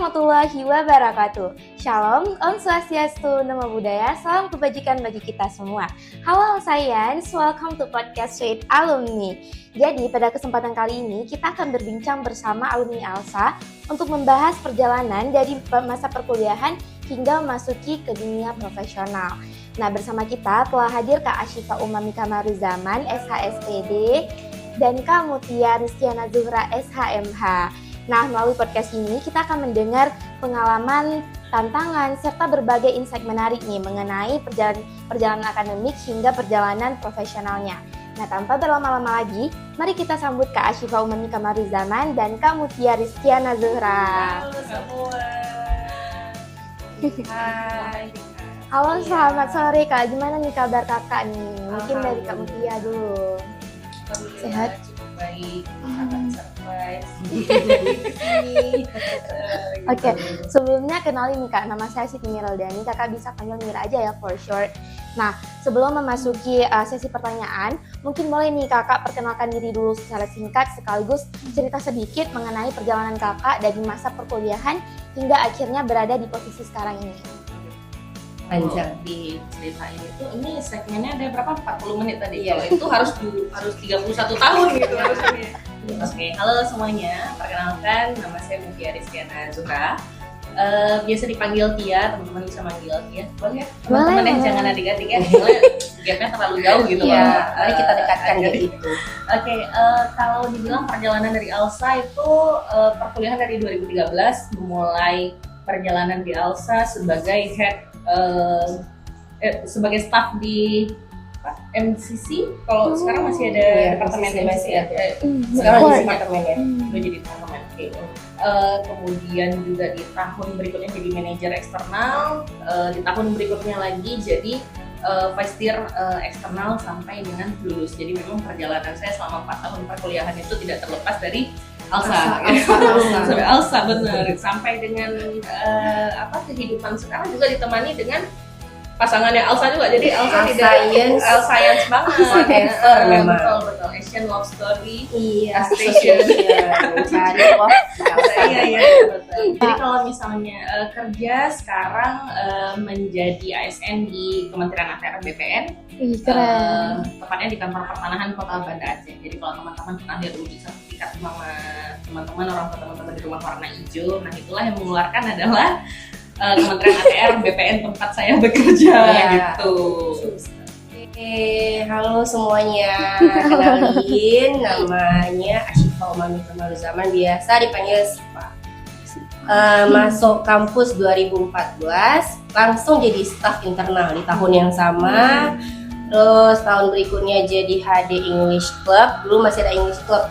warahmatullahi wabarakatuh. Shalom, Om Swastiastu, Namo Buddhaya, salam kebajikan bagi kita semua. Halo Science, welcome to podcast with alumni. Jadi pada kesempatan kali ini kita akan berbincang bersama alumni ALSA untuk membahas perjalanan dari masa perkuliahan hingga memasuki ke dunia profesional. Nah, bersama kita telah hadir Kak Ashifa Umami Kamaruzaman, SHSPD, dan Kak Mutia Rizkiana Zuhra, SHMH. Nah, melalui podcast ini kita akan mendengar pengalaman, tantangan, serta berbagai insight menarik nih mengenai perjalanan akademik hingga perjalanan profesionalnya. Nah, tanpa berlama-lama lagi, mari kita sambut Kak Ashifa Umami Kamaruzaman dan Kak Mutia Rizkiana Zuhra. Halo semua. Hai. Halo, selamat sore Kak. Gimana nih kabar Kakak nih? Mungkin dari Kak Mutia dulu. Sehat? Cukup baik. Surprise. Oke, sebelumnya kenalin nih Kak, nama saya Siti Miraldani. Kakak bisa panggil Mira aja ya for short. Nah, sebelum memasuki sesi pertanyaan, mungkin boleh nih Kakak perkenalkan diri dulu secara singkat sekaligus cerita sedikit mengenai perjalanan Kakak dari masa perkuliahan hingga akhirnya berada di posisi sekarang ini. Panjang di ceritain itu, ini segmennya ada berapa? 40 menit tadi. Kalau itu harus 31 tahun gitu harusnya. Oke, halo semuanya. Perkenalkan, nama saya Mutia Rizkiana Zuhra. Biasa dipanggil Tia, teman-teman bisa manggil Tia. Boleh ya? Teman-teman yang jangan adik-adik ya, soalnya gapnya terlalu jauh gitu. Iya, mari kita dekatkan dari itu. Oke, kalau dibilang perjalanan dari ALSA itu perkuliahan dari 2013, memulai perjalanan di ALSA sebagai head sebagai staff di MCC. Kalau sekarang masih ada departemen MCC ya. Sekarang di departemennya udah jadi departemen. Kemudian juga di tahun berikutnya jadi manajer eksternal. Di tahun berikutnya lagi jadi vice chair eksternal sampai dengan lulus. Jadi memang perjalanan saya selama 4 tahun perkuliahan itu tidak terlepas dari ALSA. Sampai ALSA benar. Sampai dengan kehidupan sekarang juga ditemani dengan pasangannya ALSA juga. Jadi ALSA tidak science banget. Memang. Betul. Asian love story. Iya. Station. Mencari love. Iya. Betul. Jadi kalau misalnya kerja sekarang menjadi ASN di Kementerian ATR BPN. Keren. Tepatnya di kantor pertanahan Kota Banda Aceh. Jadi kalau teman-teman pernah lihat uji sertifikat sama teman-teman orang tua teman-teman di rumah warna hijau, nah itulah yang mengeluarkan adalah Kementerian ATR BPN tempat saya bekerja gitu. Oke, halo semuanya. Kenalin, namanya Ashifa Umami Kamaruzaman, biasa dipanggil Sipa. Masuk kampus 2014, langsung jadi staf internal di tahun yang sama. Terus tahun berikutnya jadi HD English Club, dulu masih ada English Club.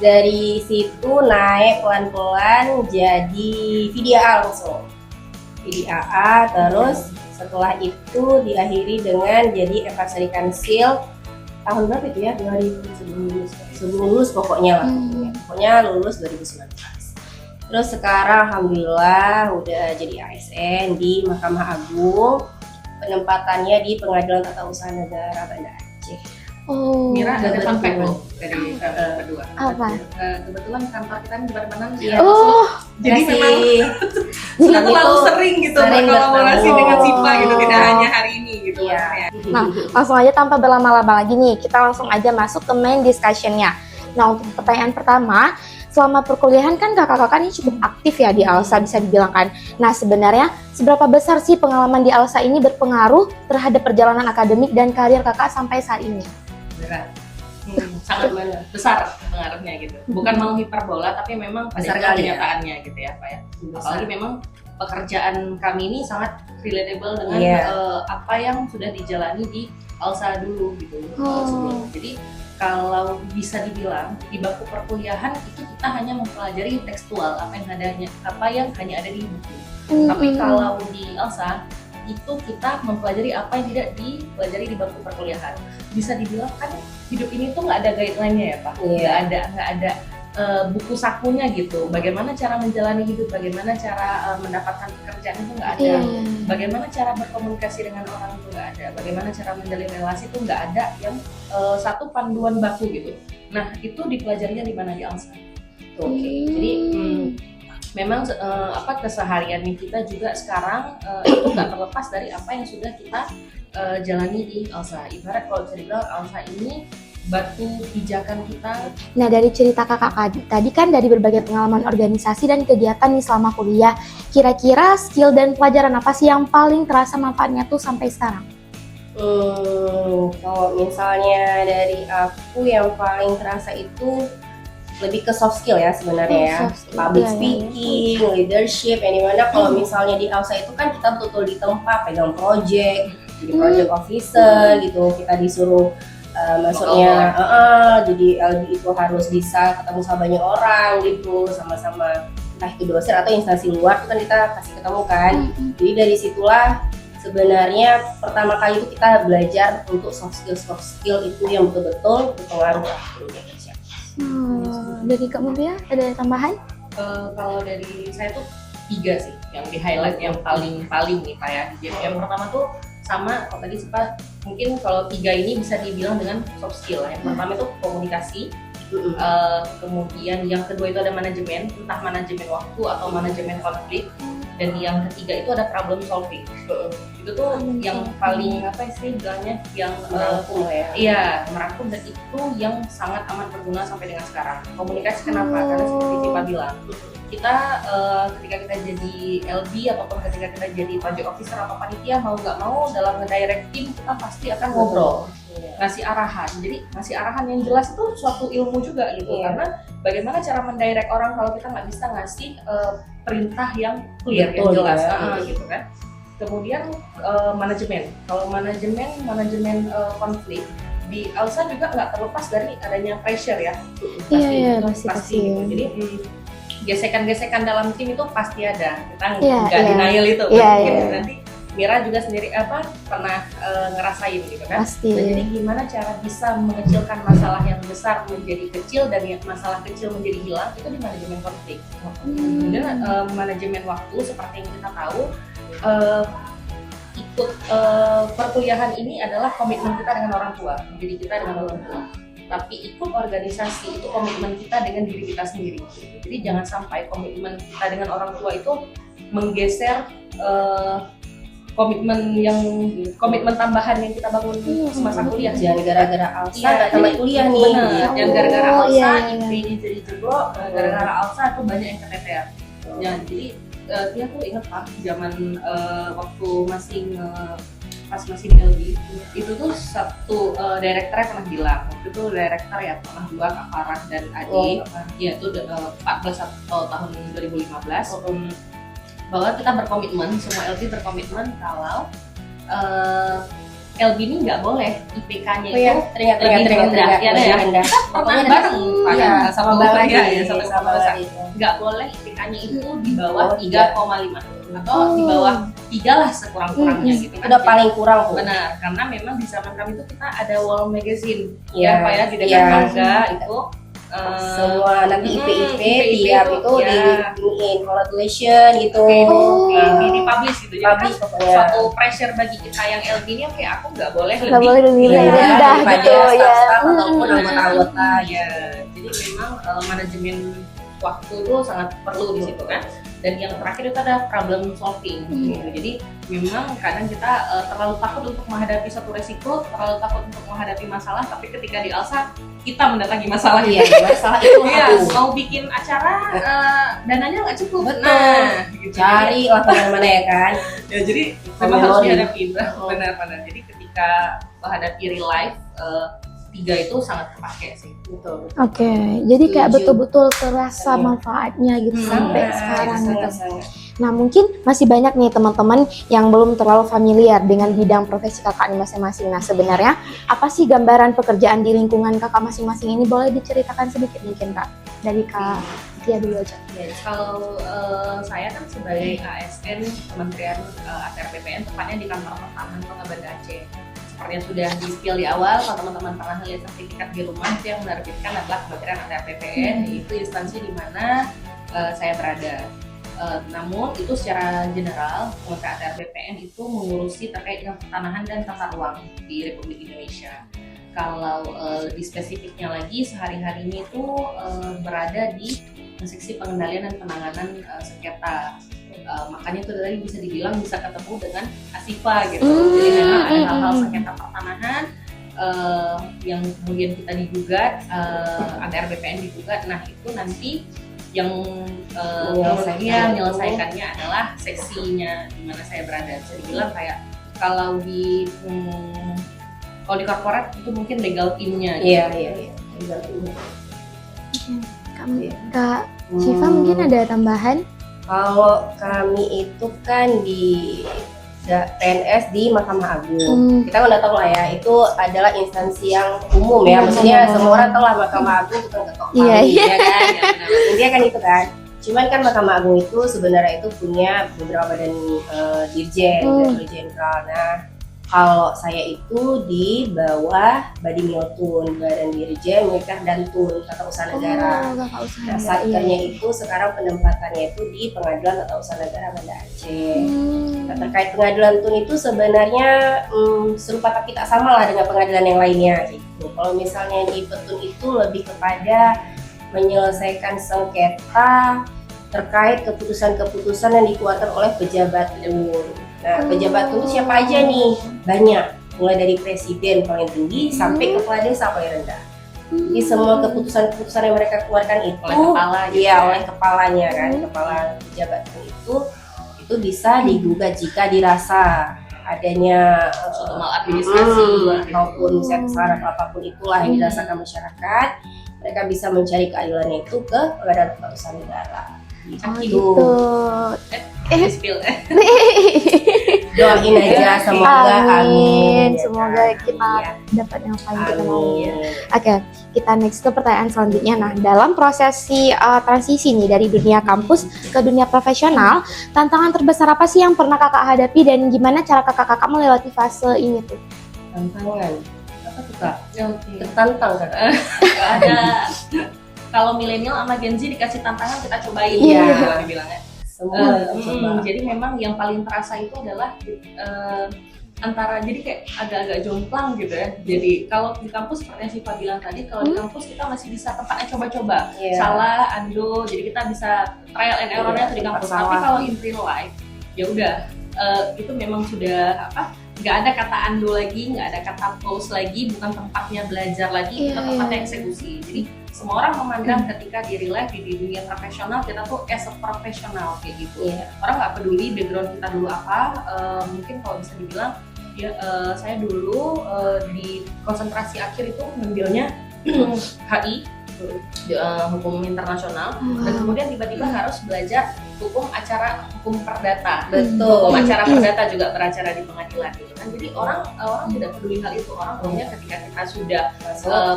Dari situ naik pelan-pelan jadi VDA langsung. VDA, terus setelah itu diakhiri dengan jadi Advisory Council tahun berapa itu ya? 2000 sebelum lulus pokoknya lah. Pokoknya lulus 2019. Terus sekarang alhamdulillah udah jadi ASN di Mahkamah Agung. Penempatannya di Pengadilan Tata Usaha Negara Banda Aceh. Oh. Mira ada fun fact loh dari berdua. Apa? Kebetulan kantor kita di Barbanan. Jadi memang sudah terlalu sering gitu berkolaborasi dengan Sipa gitu, tidak hanya hari ini gitu. Nah, langsung aja tanpa berlama-lama lagi nih, kita langsung aja masuk ke main discussion-nya. Nah, untuk pertanyaan pertama, selama perkuliahan kan kakak-kakak ini cukup aktif ya di ALSA bisa dibilang kan. Nah, sebenarnya seberapa besar sih pengalaman di ALSA ini berpengaruh terhadap perjalanan akademik dan karir kakak sampai saat ini? Sangat besar pengaruhnya gitu. Bukan mau hiperbola tapi memang pada kenyataannya gitu ya Pak ya. Apalagi memang pekerjaan kami ini sangat relatable dengan apa yang sudah dijalani di ALSA dulu gitu sebelumnya. Jadi kalau bisa dibilang di bangku perkuliahan itu kita hanya mempelajari tekstual apa yang hanya ada di buku. Tapi kalau di ALSA itu kita mempelajari apa yang tidak dipelajari di bangku perkuliahan. Bisa dibilang kan hidup ini tuh nggak ada guideline-nya ya Pak. Nggak ada buku sakunya gitu. Bagaimana cara menjalani hidup, bagaimana cara mendapatkan pekerjaan itu nggak ada. Bagaimana cara berkomunikasi dengan orang itu nggak ada. Bagaimana cara menjalin relasi itu nggak ada yang satu panduan baku gitu. Nah itu dipelajarinya di mana di ALSA. Jadi memang kesehariannya kita juga sekarang itu nggak terlepas dari apa yang sudah kita jalani di Elsa. Ibarat kalau bisa dibilang Elsa ini batu pijakan kita. Nah, dari cerita kakak tadi kan dari berbagai pengalaman organisasi dan kegiatan nih selama kuliah, kira-kira skill dan pelajaran apa sih yang paling terasa manfaatnya tuh sampai sekarang? Kalau misalnya dari aku yang paling terasa itu lebih ke soft skill ya sebenarnya ya. Public speaking, leadership, yang dimana kalau misalnya di Elsa itu kan kita betul-betul di tempat pegang project, jadi project officer gitu, kita disuruh maksudnya jadi LB itu harus bisa ketemu sama banyak orang gitu, sama-sama entah itu dosen atau instansi luar itu kan kita kasih ketemu kan. Jadi dari situlah sebenarnya pertama kali itu kita belajar untuk soft skill itu yang betul-betul berpengaruh di Indonesia. Dari Kak Mutia ada tambahan? Kalau dari saya tuh 3 sih yang di highlight yang paling nih Pak ya. Jadi yang pertama tuh sama kalau tadi sempat mungkin kalau 3 ini bisa dibilang dengan soft skill. Yang pertama itu komunikasi, kemudian yang kedua itu ada manajemen, entah manajemen waktu atau manajemen konflik, dan yang ketiga itu ada problem solving. Itu tuh yang paling apa sih bilangnya yang merangkum ya. Iya, merangkum, dan itu yang sangat amat berguna sampai dengan sekarang. Komunikasi kenapa? Karena seperti Cipa bilang, kita ketika kita jadi LB ataupun ketika kita jadi project officer atau panitia, mau nggak mau dalam ngedirect tim kita pasti akan ngobrol, ngasih arahan. Jadi ngasih arahan yang jelas itu suatu ilmu juga gitu, karena bagaimana cara mendirect orang kalau kita nggak bisa ngasih perintah yang clear, yang jelas gitu kan. Kemudian manajemen, kalau manajemen konflik di Elsa juga nggak terlepas dari adanya pressure ya, pasti gitu. Jadi gesekan-gesekan dalam tim itu pasti ada, kita nggak denial itu. Nanti Mira juga sendiri pernah ngerasain gitu kan. Pasti. Nah, jadi gimana cara bisa mengecilkan masalah yang besar menjadi kecil dan masalah kecil menjadi hilang, itu di manajemen konflik. Kemudian manajemen waktu, seperti yang kita tahu, ikut perkuliahan ini adalah komitmen kita dengan orang tua, jadi kita dengan orang tua. Tapi ikut organisasi itu komitmen kita dengan diri kita sendiri. Jadi jangan sampai komitmen kita dengan orang tua itu menggeser komitmen tambahan yang kita bangun semasa kuliah. Jangan gara-gara Elsa nggak tamat kuliah nih. Yang gara-gara Elsa IP jadi jeblok, gara-gara Elsa tuh banyak yang keteter. Ya, jadi dia tuh inget Pak, zaman waktu pas masih di LB, itu tuh satu direktur pernah bilang, waktu itu direktur ya pernah dua, Kak Farah dan Adi, ya itu 14 atau tahun 2015, bahwa kita berkomitmen, semua LB berkomitmen kalau LB ini nggak boleh IPK-nya itu lebih rendah. Pernah bareng sama Bapak ya, nggak boleh IPK-nya itu di bawah 3,5 atau di bawah 3 lah sekurang-kurangnya gitu kan. Udah paling kurang. Benar, karena memang di zaman kami itu kita ada wall magazine ya Pak ya, di dekat bangga itu semua nanti IP tiap itu di congratulation gitu, di publish gitu. Jadi kan suatu pressure bagi kita yang LB ini, oke aku nggak boleh lebih rendah gitu ya, ataupun anggota-anggota ya. Jadi memang manajemen waktu itu sangat perlu di situ kan. Dan yang terakhir itu ada problem solving gitu. Jadi memang kadang kita terlalu takut untuk menghadapi satu resiko, terlalu takut untuk menghadapi masalah, tapi ketika di Elsa kita mendatangi masalah masalah itu mau bikin acara dananya nggak cukup, gitu. Cari lah kemana-mana ya kan. Ya jadi memang harus dihadapi, benar-benar. Jadi ketika menghadapi real life, 3 itu sangat terpakai sih. Betul. Oke, jadi kayak betul-betul terasa manfaatnya gitu sampai sekarang gitu. Nah, mungkin masih banyak nih teman-teman yang belum terlalu familiar dengan bidang profesi kakaknya masing-masing. Nah, sebenarnya apa sih gambaran pekerjaan di lingkungan kakak masing-masing ini? Boleh diceritakan sedikit mungkin Kak? Dari Kak Tia dulu aja. Ya, kalau saya kan sebagai ASN Kementerian ATR BPN, tepatnya di kantor pertahanan Kota Banda Aceh. Seperti yang sudah di-spill di awal, kalau teman-teman pernah lihat sertifikat di rumah, itu yang menerbitkan adalah Kementerian ATR BPN, yaitu instansi di mana saya berada. Namun itu secara general, Kementerian ATR BPN itu mengurusi terkait dengan pertanahan dan tata ruang di Republik Indonesia. Kalau lebih spesifiknya lagi, sehari-hari ini itu berada di seksi pengendalian dan penanganan sengketa. Makanya itu tadi bisa dibilang bisa ketemu dengan Asifa gitu. Jadi memang ada hal-hal sengketa pertanahan yang kemudian kita digugat, agar BPN digugat. Nah itu nanti yang menyelesaikannya adalah seksinya di mana saya berada. Bisa dibilang kayak kalau di korporat itu mungkin legal team-nya. Iya. Legal team. Kak Syifa mungkin ada tambahan? Kalau kami itu kan di PNS di Mahkamah Agung. Kita udah tahu lah ya, itu adalah instansi yang umum ya. Maksudnya semua orang tahu lah Mahkamah Agung bukan ketok palu, ya kan? Intinya kan itu kan. Cuman kan Mahkamah Agung itu sebenarnya itu punya beberapa badan dirjen, direktur jenderal. Nah, kalau saya itu di bawah Badimiltun, Badan Dirjen Militer dan Tun Tata Usaha Negara. Nah, satkernya itu sekarang penempatannya itu di Pengadilan Tata Usaha Negara Banda Aceh. Nah, terkait Pengadilan Tun itu sebenarnya serupa tapi tak sama lah dengan pengadilan yang lainnya gitu. Kalau misalnya di Petun itu lebih kepada menyelesaikan sengketa terkait keputusan-keputusan yang dikeluarkan oleh pejabat Tun. Nah, pejabat itu siapa aja nih? Banyak, mulai dari presiden paling tinggi sampai kepala desa paling rendah. Jadi semua keputusan-keputusan yang mereka keluarkan itu oleh kepala, oleh kepalanya kan, kepala pejabat itu bisa digugat jika dirasa adanya maladministrasi ataupun misalnya kesalahan atau apapun itulah yang dirasakan masyarakat, mereka bisa mencari keadilannya itu ke Pengadilan Tata Usaha Negara. Gitu. Doain aja semoga amin. Semoga kita dapat yang paling kita mau. Oke, kita next ke pertanyaan selanjutnya. Nah, dalam prosesi transisi nih dari dunia kampus ke dunia profesional, tantangan terbesar apa sih yang pernah kakak hadapi dan gimana cara kakak melewati fase ini tuh? Tantangan apa tuh kak? Tertantang kan? Ada. Kalau milenial sama Gen Z dikasih tantangan kita cobain dibilangnya. Jadi memang yang paling terasa itu adalah antara jadi kayak agak-agak jomplang gitu ya. Jadi kalau di kampus seperti yang Syifa bilang tadi, kalau di kampus kita masih bisa tempatnya coba-coba, salah, ando, jadi kita bisa trial and error-nya tuh di kampus. Tapi kalau in real life, ya udah itu memang sudah nggak ada kata ando lagi, nggak ada kata pause lagi, bukan tempatnya belajar lagi, kita tempatnya eksekusi. Jadi semua orang memandang ketika di real life di dunia profesional kita tuh as a profesional kayak gitu. Orang nggak peduli background kita dulu apa. Mungkin kalau bisa dibilang saya dulu di konsentrasi akhir itu ngambilnya HI, hukum internasional, dan kemudian tiba-tiba harus belajar hukum perdata. Hukum acara perdata juga beracara di pengadilan gitu kan. Jadi orang tidak peduli hal itu. Orang tahunya ketika kita sudah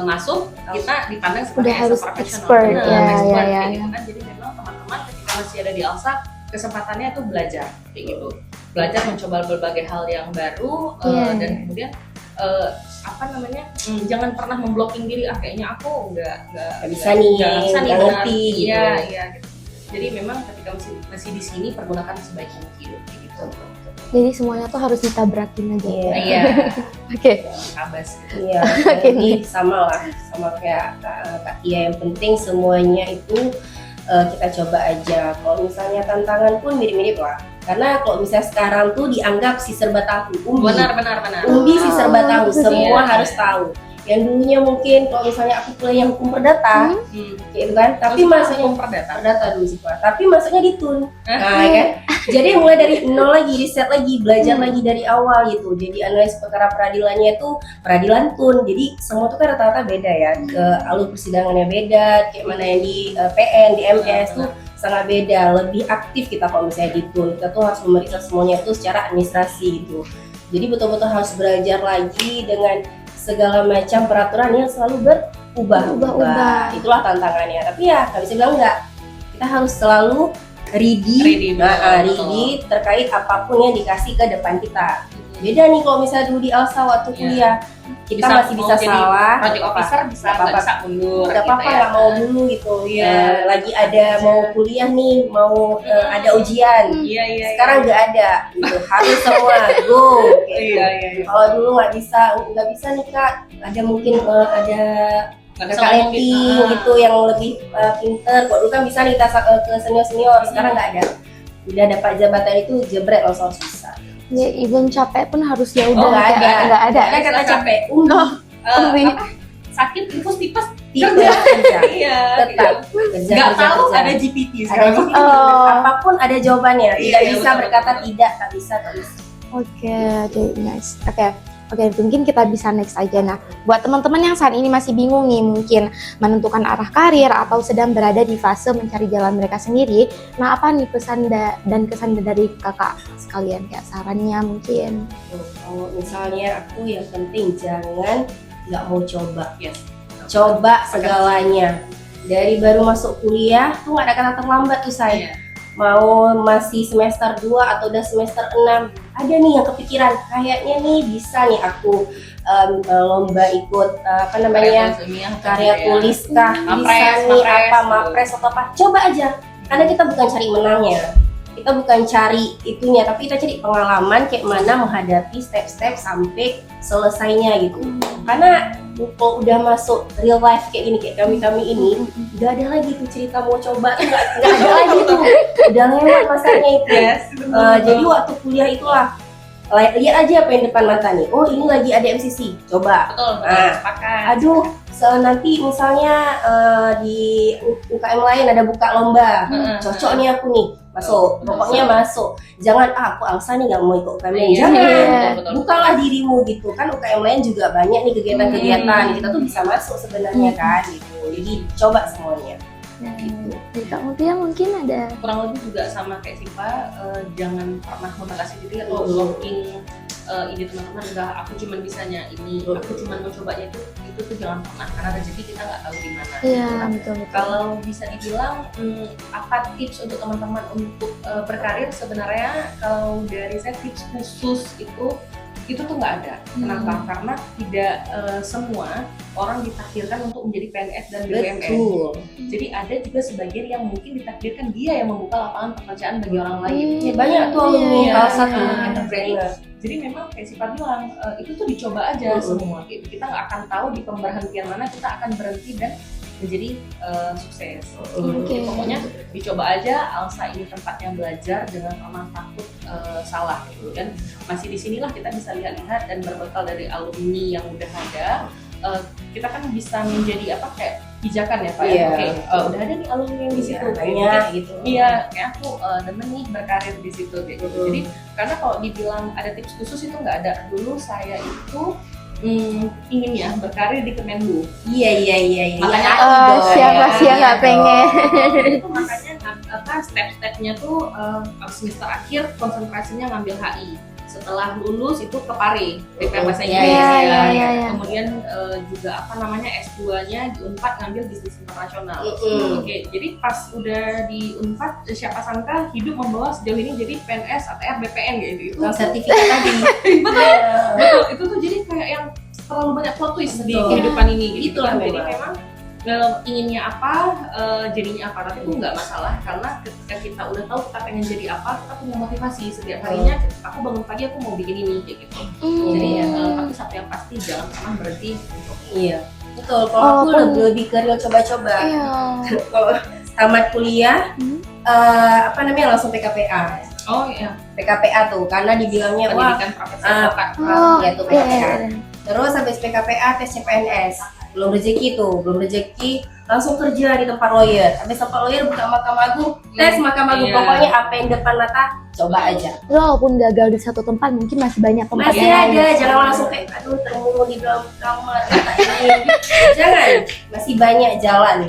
masuk kita dipandang sebagai profesional, expert gitu kan. Jadi memang teman-teman ketika masih ada di ALSA kesempatannya itu belajar kayak gitu. Belajar mencoba berbagai hal yang baru dan kemudian jangan pernah memblocking diri kayaknya aku nggak bisa nih ngerti gitu. Jadi memang ketika masih di sini pergunakan sebaik mungkin gitu. Jadi semuanya tuh harus ditabrakin aja. Iya. Oke. Abas. Iya. Jadi sama kayak Kak Tia, yang penting semuanya itu kita coba aja. Kalau misalnya tantangan pun mirip-mirip lah. Karena kalau misalnya sekarang tuh dianggap si serba tahu, benar. Umbi si serba tahu, semua harus tahu. Yang dulunya mungkin kalau misalnya aku kuliah hukum perdata, gitu kan, tapi masuknya hukum perdata dulu sih Pak. Tapi masuknya di Tun, nah kan. Jadi mulai dari nol lagi, riset lagi, belajar lagi dari awal gitu. Jadi analis perkara peradilannya itu peradilan Tun. Jadi semua tuh kan rata-rata beda ya. Alur persidangannya beda, kayak mana yang di PN, di MS tuh sangat beda. Lebih aktif kita kalau misalnya di Tun. Kita tuh harus memeriksa semuanya itu secara administrasi gitu. Jadi betul-betul harus belajar lagi dengan segala macam peraturan yang selalu berubah-ubah. Itulah tantangannya. Tapi ya nggak bisa bilang enggak. Kita harus selalu ready terkait apapun yang dikasih ke depan kita. Beda nih kalau misalnya dulu di ALSA waktu kuliah, kita masih bisa salah. Project officer bisa mundur. Gak apa-apa, nggak mau dulu gitu. Lagi ada mau kuliah nih, mau ada ujian. Sekarang nggak ada, gitu. Harus semua go. Kalau dulu nggak bisa nih Kak. Ada mungkin ada kakak letting gitu yang lebih pinter. Kok dulu kan bisa nih kita ke senior sekarang nggak ada. Udah dapat jabatan itu jebret langsung susah. Ya, even capek pun harus ya udah Nggak ada. Ada Kata capek. Sakit tipes Kerja. iya Tetap kerja. nggak tahu kerja. ada GPT Ada sekarang. GPT. Apapun ada jawabannya. Tidak Iya, bisa betul, berkata betul. tidak, tak bisa. Oke, nice. Oke, mungkin kita bisa next aja. Nah, buat teman-teman yang saat ini masih bingung nih, mungkin menentukan arah karir atau sedang berada di fase mencari jalan mereka sendiri, nah apa nih pesan dan kesan dari kakak sekalian, kayak sarannya mungkin? Kalau misalnya aku yang penting jangan nggak mau coba. Yes. Coba segalanya. Dari baru masuk kuliah tuh nggak ada kata terlambat tuh saya. Iya. Mau masih semester 2 atau udah semester 6, ada nih yang kepikiran kayaknya nih bisa nih aku lomba ikut karya tulis kah, bisa nih mapres atau apa, coba aja. Karena kita bukan cari menangnya, kita bukan cari itunya, tapi kita cari pengalaman kayak mana menghadapi step-step sampai selesainya gitu. Karena kalau udah masuk real life kayak gini, kayak kami ini, nggak ada lagi tuh cerita mau coba tuh, nggak ada lagi tuh, udah lewat masanya itu. Yes, Jadi waktu kuliah itulah lihat aja apa yang depan mata nih. Oh ini lagi ada MCC, coba. betul, Nah, sepakat. Aduh, nanti misalnya di UKM lain ada buka lomba, cocok nih aku nih, masuk. Pokoknya masuk. Jangan aku Alsa nih nggak mau ikut UKM lain. Iya, Jangan. betul. Bukalah dirimu gitu kan, UKM lain juga banyak nih kegiatan-kegiatan. Kita tuh bisa masuk sebenarnya kan gitu. Jadi coba semuanya. Gitu. Dari Kak Mutia mungkin ada. Kurang lebih juga sama kayak Siva, jangan pernah membatasi diri atau blocking ide teman-teman, enggak aku cuma bisanya ini, aku cuma mau cobanya itu tuh jangan pernah, karena rezeki kita nggak tahu di mana. Iya, Gitu. betul. Kalau bisa dibilang apa tips untuk teman-teman untuk berkarir, sebenarnya kalau dari saya tips khusus itu tuh nggak ada. Kenapa? Karena tidak semua orang ditakdirkan untuk menjadi PNS dan BUMN. Betul. Jadi ada juga sebagian yang mungkin ditakdirkan dia yang membuka lapangan pekerjaan bagi orang lain. Ya, banyak tuh alumni Iya. salah satu Nah, entrepreneur. Jadi memang kayak Siva bilang, itu tuh dicoba aja semua. Gitu. Kita nggak akan tahu di pemberhentian mana kita akan berhenti dan menjadi sukses. Oke. Pokoknya dicoba aja. Alsa ini tempatnya belajar dengan aman takut salah gitu. Dan masih di sinilah kita bisa lihat-lihat dan berbekal dari alumni yang udah ada. Kita kan bisa menjadi apa kayak pijakan ya Pak. Iya. Oke, udah ada nih alumni yang di situ. Banyak gitu. Iya, kayak aku demen nih berkarir di situ gitu. Jadi karena kalau dibilang ada tips khusus itu nggak ada. Dulu saya itu ingin ya berkarir di Kemenlu. Iya. Makanya siapa sih yang nggak pengen? Itu makanya step-stepnya tuh semester akhir konsentrasinya ngambil HI. Setelah lulus itu ke Pare, DP bahasa Inggris Iya. Kemudian juga S2-nya di Unpad ngambil bisnis internasional. Oke, jadi pas udah di Unpad siapa sangka hidup membawa sejauh ini jadi PNS, ATR, BPN gitu. Itu Sertifikat tadi. betul, itu tuh jadi kayak yang terlalu banyak plot twist di kehidupan ini gitu. Itulah Jadi memang. memang inginnya apa, jadinya apa, tapi itu nggak masalah karena ketika kita udah tahu kita pengen jadi apa, kita punya motivasi setiap harinya. Aku bangun pagi aku mau bikin ini kayak gitu. Jadi tapi satu yang pasti jangan pernah berhenti untuk Iya. Betul. Kalau aku lebih ke real coba-coba. Iya. Kalau tamat kuliah, langsung PKPA. oh iya, PKPA tuh karena dibilangnya pendidikan profesional Kak. ya tuh PKPA. Terus habis PKPA tes CPNS. Belum rezeki langsung kerja di tempat lawyer. Habis tempat lawyer buka Mahkamah Agung, tes Mahkamah Agung. Iya. Pokoknya apa yang depan mata coba aja. Walaupun gagal di satu tempat, mungkin masih banyak tempat Masih yang ada, lain. jangan langsung kayak aduh termurung di dalam kamar. Jangan, masih banyak jalan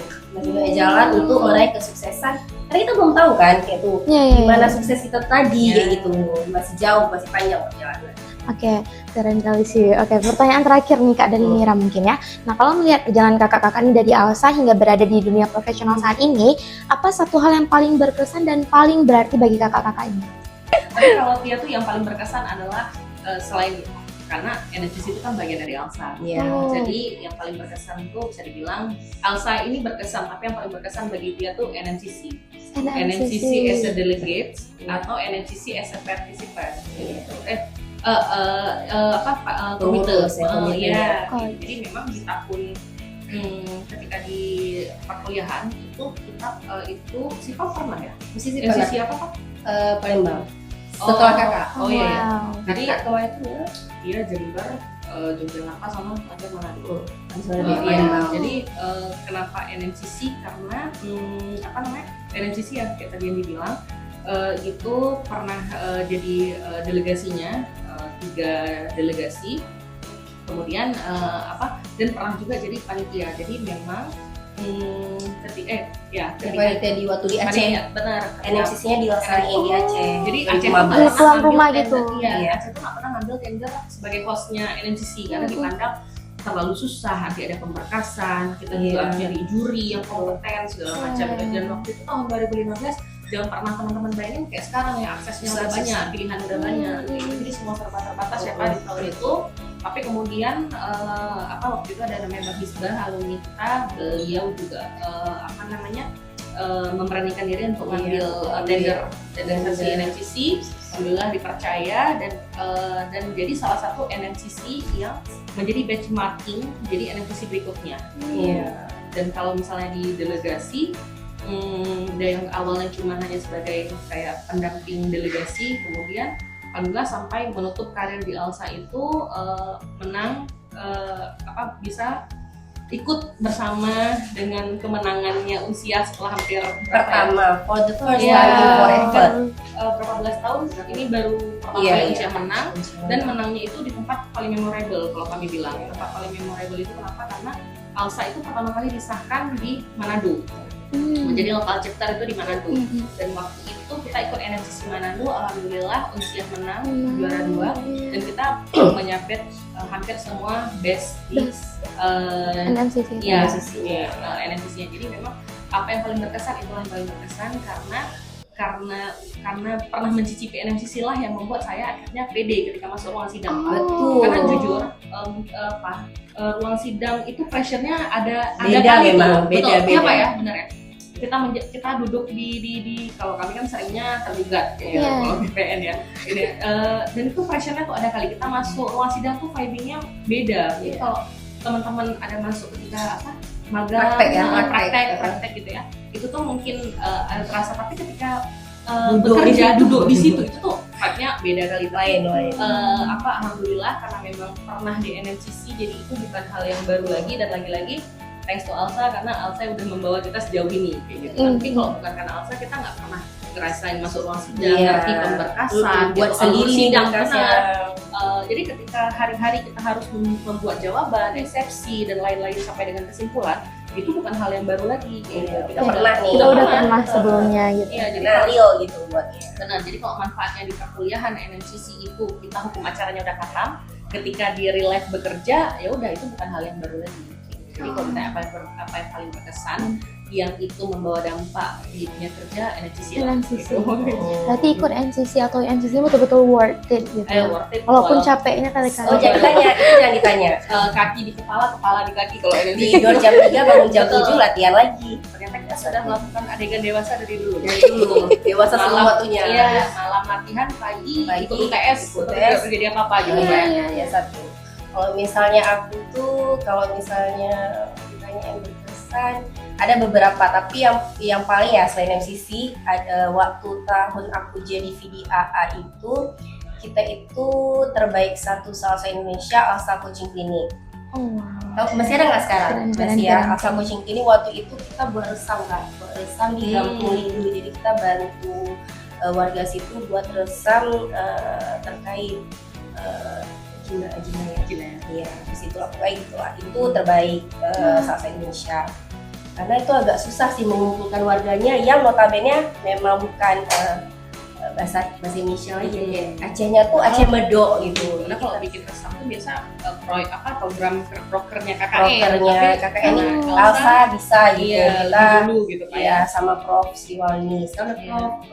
untuk meraih kesuksesan. Karena kita belum tahu kan kayak tuh Iya. gimana sukses kita tadi Iya. kayak gitu. Masih jauh, masih panjang perjalanan. Oke, keren kali sih. Oke, pertanyaan terakhir nih Kak dari Mira mungkin ya. Nah, kalau melihat perjalanan kakak-kakak ini dari Alsa hingga berada di dunia profesional saat ini, apa satu hal yang paling berkesan dan paling berarti bagi kakak-kakak ini? Tapi kalau Tia tuh yang paling berkesan adalah selain karena NFCC itu kan bagian dari Alsa. Iya. Jadi yang paling berkesan tuh bisa dibilang Alsa ini berkesan, tapi yang paling berkesan bagi Tia tuh NMCC. NMCC as a delegate atau NMCC as a participant. Gitu. Komite. Pengurus ya, komite. Iya. Jadi memang di tahun ketika di perkuliahan itu kita itu Siva pernah ya? Mesti NCC apa Pak? Palembang. Setelah kakak. Oh iya. Iya. Jadi Kakak kemarin itu ya? dia Jember, Yogyakarta sama ada Manado. Palembang. Jadi kenapa NMCC? Karena apa namanya? NMCC ya kayak tadi yang dibilang itu pernah jadi delegasinya 3 delegasi. Kemudian dan pernah juga jadi panitia. Jadi memang panitia di waktu di Aceh. Benar. NMCC-nya dilaksanain di Aceh. Jadi Aceh Di tuan rumah gitu. Iya, Aceh tuh nggak pernah ngambil tender sebagai hostnya NMCC karena dipandang terlalu susah, nanti ada pemberkasan, kita juga harus nyari juri yang kompeten segala macam. Dan waktu itu tahun 2015 jangan pernah teman-teman bayangin kayak sekarang ya, aksesnya udah banyak, pilihan udah banyak, jadi semua serba terbatas ya Pak di tahun itu. Tapi kemudian waktu itu ada namanya Mbak Hisbah, alumni kita, beliau juga memberanikan diri untuk ngambil tender sesi NMCC. Alhamdulillah dipercaya dan jadi salah satu NMCC yang menjadi benchmarking jadi NMCC berikutnya. Dan kalau misalnya di delegasi dari yang awalnya cuma hanya sebagai kayak pendamping delegasi, kemudian alhamdulillah sampai menutup karir di ALSA itu menang bisa ikut bersama dengan kemenangannya usia setelah hampir pertama for the first time forever. Berapa belas tahun ini baru pertama kali usia menang, dan menangnya itu di tempat paling memorable kalau kami bilang. Tempat paling memorable itu kenapa? Karena ALSA itu pertama kali disahkan di Manado. Menjadi lokal chapter itu di Manado. Dan waktu itu kita ikut NMCC Manado, alhamdulillah usia menang juara 2 dan kita menyabet hampir semua best di NMCC. NMCC-nya. Jadi memang apa yang paling berkesan itu yang paling berkesan karena pernah mencicipi NMCC lah yang membuat saya akhirnya pede ketika masuk ruang sidang. Betul. Karena jujur ruang sidang itu pressure-nya ada beda memang, beda. Kenapa ya? Benar ya? Kita duduk di kalau kami kan seringnya tergugat kalau BPN ya. Dan itu pressure-nya tuh ada kali kita masuk ruang sidang tuh vibing-nya beda. Jadi kalau teman-teman ada masuk ketika magang, praktek gitu ya, itu tuh mungkin ada terasa, tapi ketika bekerja duduk di situ itu tuh vibe-nya beda kali. Lain. Alhamdulillah karena memang pernah di NMCC, jadi itu bukan hal yang baru lagi, dan lagi-lagi thanks to ALSA karena ALSA udah membawa kita sejauh ini kayak gitu. Tapi kalau bukan karena ALSA kita nggak pernah ngerasain masuk ruang sidang, ngerti pemberkasan, buat sendiri sidang benar. Jadi ketika hari-hari kita harus membuat jawaban, eksepsi dan lain-lain sampai dengan kesimpulan, itu bukan hal yang baru lagi. Kita udah pernah sebelumnya gitu. Jadi real gitu buatnya. Benar. Jadi kalau manfaatnya di perkuliahan NMCC itu kita hukum acaranya udah khatam, ketika di real life bekerja ya udah itu bukan hal yang baru lagi. Jadi kalau ditanya apa yang paling berkesan, yang itu membawa dampak di dunia kerja, NCC. Gitu. Berarti ikut NCC atau NCC betul-betul worth it gitu. Worth it. Walaupun capeknya kali-kali. Oh, jangan ditanya, itu jangan ditanya. Kaki di kepala, kepala di kaki kalau NCC. Tidur jam 3 bangun jam 7 latihan lagi. Ternyata kita sudah melakukan adegan dewasa dari dulu. Dewasa semua waktunya. Iya, malam latihan, pagi ikut UTS, jadi apa-apa gitu ya satu. Kalau misalnya aku tuh, ditanya yang berkesan, ada beberapa, tapi yang paling ya selain MCC, ada waktu tahun aku jadi VDAA itu, kita itu terbaik satu salsa Indonesia ALSA Coaching Clinic. Masih ada nggak sekarang? Masih ya, ALSA Coaching Clinic waktu itu kita beresam di Kampung Lindu, jadi kita bantu warga situ buat resam terkait Jina ya, di situ aku kayak gitu lah, itu terbaik salsa Indonesia. Karena itu agak susah sih mengumpulkan warganya yang notabene memang bukan bahasa Indonesia lagi, Acehnya tuh Aceh Medok gitu. Karena kalau bikin resam tuh biasa program brokernya KKN. Brokernya KKN ALSA bisa gitu. Kita dulu gitu ya sama Prof Siwalni. Sama Prof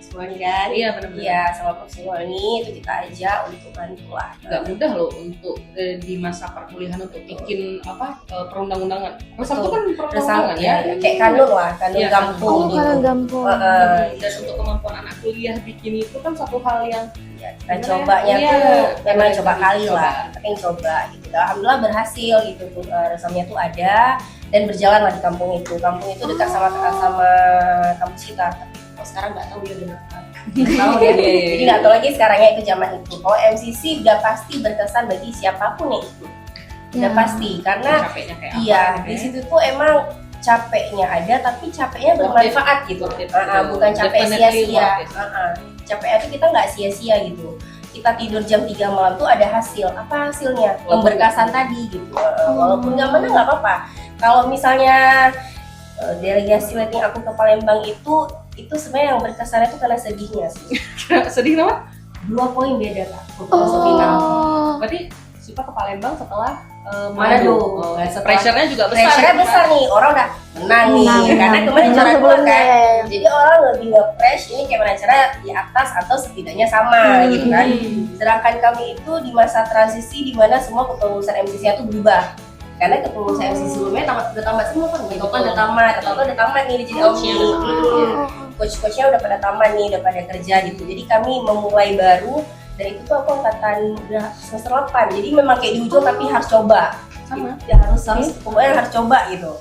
Siwalni kan? Iya benar-benar. Iya, sama Prof Siwalni itu kita ajak untuk bantu lah. Gak mudah loh untuk di masa perkuliahan untuk bikin perundang-undangan. Resam itu kan perundang-undangan ya. Kayak kanun lah, kanun ya, Gampung. Kanun Gampung. Dan untuk kemampuan anak kuliah bikin itu kan satu hal yang kita cobanya tuh memang coba kali lah, tapi coba gitu. Alhamdulillah berhasil gitu tuh, resepnya tuh ada dan berjalan lah di kampung itu. Kampung itu dekat sama kampus kita, tapi sekarang nggak tahu dia udah tahu ya. Jadi nggak tahu lagi sekarangnya itu zaman itu. Kalau MCC udah pasti berkesan bagi siapapun yang ikut, udah pasti karena di situ tuh emang capeknya ada, tapi capeknya bermanfaat gitu. Bukan capek sia-sia. Capeknya tuh kita nggak sia-sia gitu. Kita tidur jam 3 malam tuh ada hasil. Apa hasilnya? Pemberkasan tadi gitu. Walaupun nggak menang nggak apa-apa. Kalau misalnya delegasi letting aku ke Palembang itu sebenarnya yang berkesannya itu karena sedihnya sih. Sedih kenapa? 2 poin beda Kak untuk masuk final. Berarti Syifa ke Palembang setelah Manado. Pressure-nya juga besar. Pressure-nya besar nih, orang udah menang nih. Karena kemarin juara 2 kan. Jadi orang lebih nge-press ini gimana cara di atas atau setidaknya sama gitu kan. Sedangkan kami itu di masa transisi di mana semua kepengurusan MCC-nya tuh berubah. Karena kepengurusan MCC sebelumnya udah tamat semua kan. Topan udah tamat nih jadi Omni. Coach-coachnya udah pada tamat nih, udah pada kerja gitu. Jadi kami memulai baru. Dan itu tuh aku angkatan udah semester 8, jadi memang kayak di ujung tapi harus coba sama ya, harus pokoknya harus coba gitu.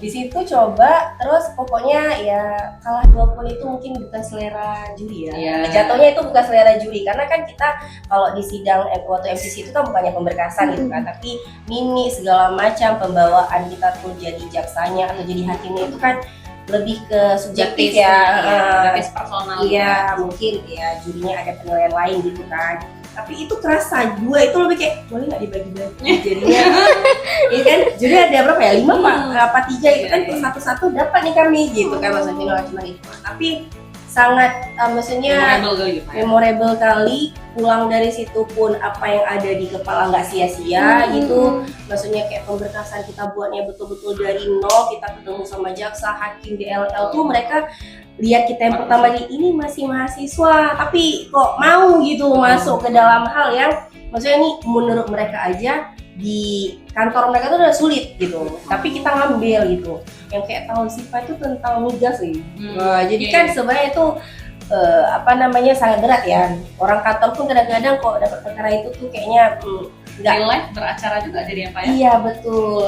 Di situ coba terus pokoknya ya kalah 2 poin itu mungkin bukan selera juri ya. Jatuhnya itu bukan selera juri karena kan kita kalau di sidang waktu MCC itu kan bukannya pemberkasan gitu kan, tapi mini segala macam pembawaan kita tuh jadi jaksanya atau jadi hakimnya itu kan lebih ke subjektif lebih personal. Iya, mungkin ya jurinya ada penilaian lain gitu kan. Tapi itu kerasa, 2 itu lebih kayak boleh nggak dibagi-bagi jadinya. Ini kan juri ada berapa ya? 5 apa 3 itu kan satu-satu dapat nih kami gitu kan, maksudnya cuma itu. Tapi sangat maksudnya memorable kali pulang dari situ pun apa yang ada di kepala nggak sia-sia gitu. Maksudnya kayak pemberkasan kita buatnya betul-betul dari nol, kita ketemu sama jaksa, hakim, DLL tuh mereka lihat kita yang pertama ini masih mahasiswa tapi kok mau gitu masuk ke dalam hal yang maksudnya ini menurut mereka aja di kantor mereka tuh udah sulit gitu, tapi kita ngambil gitu. Yang kayak tahun Syifa itu tentang migas sih. Jadi kan sebenarnya itu sangat berat ya. Orang kantor pun kadang-kadang kok dapat perkara itu tuh kayaknya nggak live beracara juga jadi apa ya? Iya betul.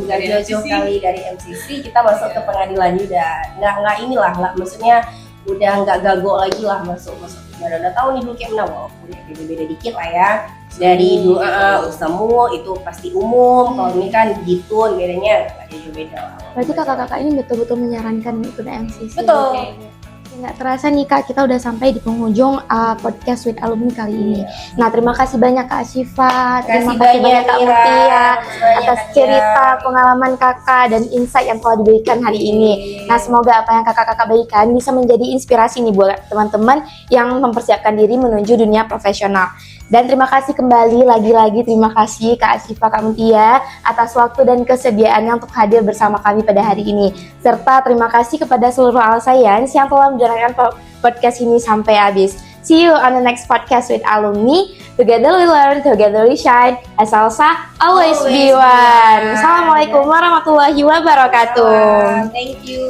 Nggak jauh-jauh kali dari MCC kita masuk ke pengadilan juga. Nggak inilah lah, maksudnya udah nggak gago lagi lah masuk. Udah tahu nih dulu kayak mana, walaupun beda-beda dikit lah ya. Dari Ustamu itu pasti umum, kalau ini kan Gitun bedanya nggak jauh beda lah. Berarti kakak-kakak ini betul-betul menyarankan ikut MCC. Betul. Nggak terasa nih Kak, kita udah sampai di penghujung podcast with alumni kali ini. Nah, terima kasih banyak Kak Syifa, terima kasih banyak Kak Mutia atas cerita pengalaman kakak dan insight yang telah diberikan hari ini. Nah, semoga apa yang kakak-kakak berikan bisa menjadi inspirasi nih buat teman-teman yang mempersiapkan diri menuju dunia profesional. Dan terima kasih kembali lagi-lagi, terima kasih Kak Syifa, Kak Mutia atas waktu dan kesediaannya untuk hadir bersama kami pada hari ini. Serta terima kasih kepada seluruh Al Science yang telah menjalankan podcast ini sampai habis. See you on the next podcast with alumni. Together we learn, together we shine. As Alsa, always be one. Assalamualaikum warahmatullahi wabarakatuh. Thank you.